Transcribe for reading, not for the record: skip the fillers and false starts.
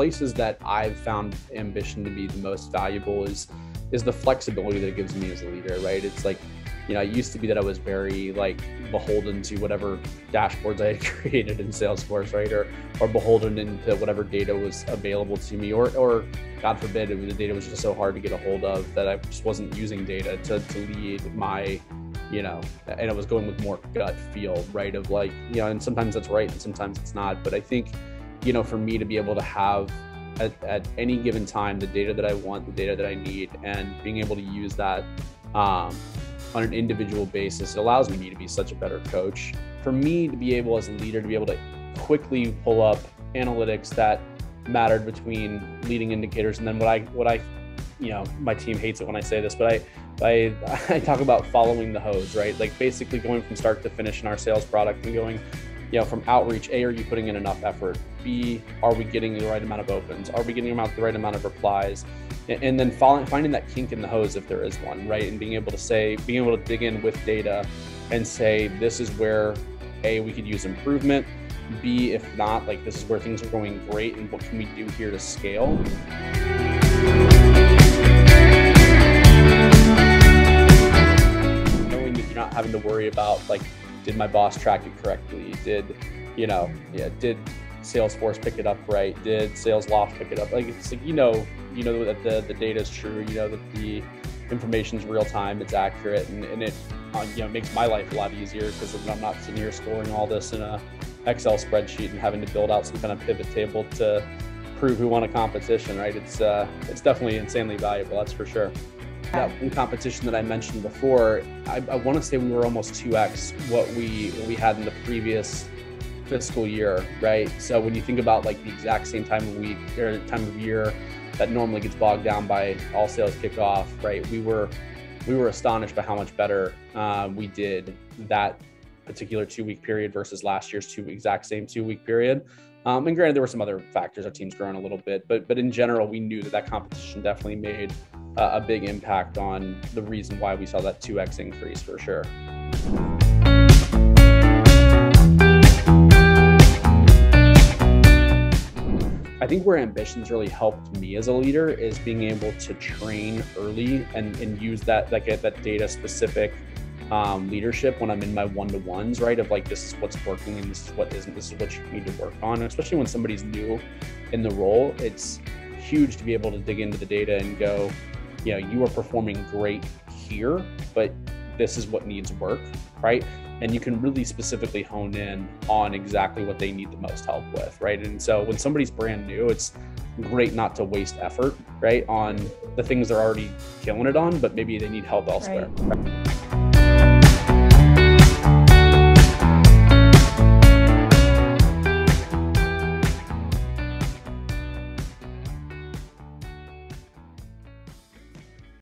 places that I've found ambition to be the most valuable is the flexibility that it gives me as a leader, right? It's like, you know, it used to be that I was very like beholden to whatever dashboards I had created in Salesforce, right? Or beholden into whatever data was available to me, or God forbid, the data was just so hard to get a hold of that I just wasn't using data to lead my, you know, and I was going with more gut feel, right? Of like, you know, and sometimes that's right and sometimes it's not. But I think, you know, for me to be able to have at any given time the data that I want, the data that I need, and being able to use that on an individual basis, it allows me to be such a better coach. For me to be able as a leader to be able to quickly pull up analytics that mattered between leading indicators, and then what I you know, my team hates it when I say this, but I talk about following the hose, right? Like basically going from start to finish in our sales product and going, you know, from outreach, A, are you putting in enough effort? B, are we getting the right amount of opens? Are we getting the right amount of replies? And then finding that kink in the hose if there is one, right? And being able to dig in with data and say, this is where A, we could use improvement. B, if not, like this is where things are going great and what can we do here to scale? Knowing that you're not having to worry about like, did my boss track it correctly? Did Salesforce pick it up right? Did SalesLoft pick it up? Like it's like, you know that the data is true, you know that the information is real time, it's accurate, and it you know, makes my life a lot easier because I'm not sitting here storing all this in a Excel spreadsheet and having to build out some kind of pivot table to prove who won a competition, right? It's definitely insanely valuable, that's for sure. That one competition that I mentioned before, I want to say we were almost 2x what we had in the previous fiscal year, right? So when you think about like the exact same time of week or time of year that normally gets bogged down by all sales kickoff, right? We were astonished by how much better we did that particular 2-week period versus last year's exact same 2-week period. And granted, there were some other factors. Our team's grown a little bit, but in general, we knew that competition definitely made a big impact on the reason why we saw that 2x increase for sure. I think where ambitions really helped me as a leader is being able to train early and use that data specific leadership when I'm in my one-to-ones, right? Of like, this is what's working and this is what isn't, this is what you need to work on. Especially when somebody's new in the role, it's huge to be able to dig into the data and go, you know, you are performing great here, but this is what needs work, right? And you can really specifically hone in on exactly what they need the most help with, right? And so when somebody's brand new, it's great not to waste effort, right, on the things they're already killing it on, but maybe they need help elsewhere. Right.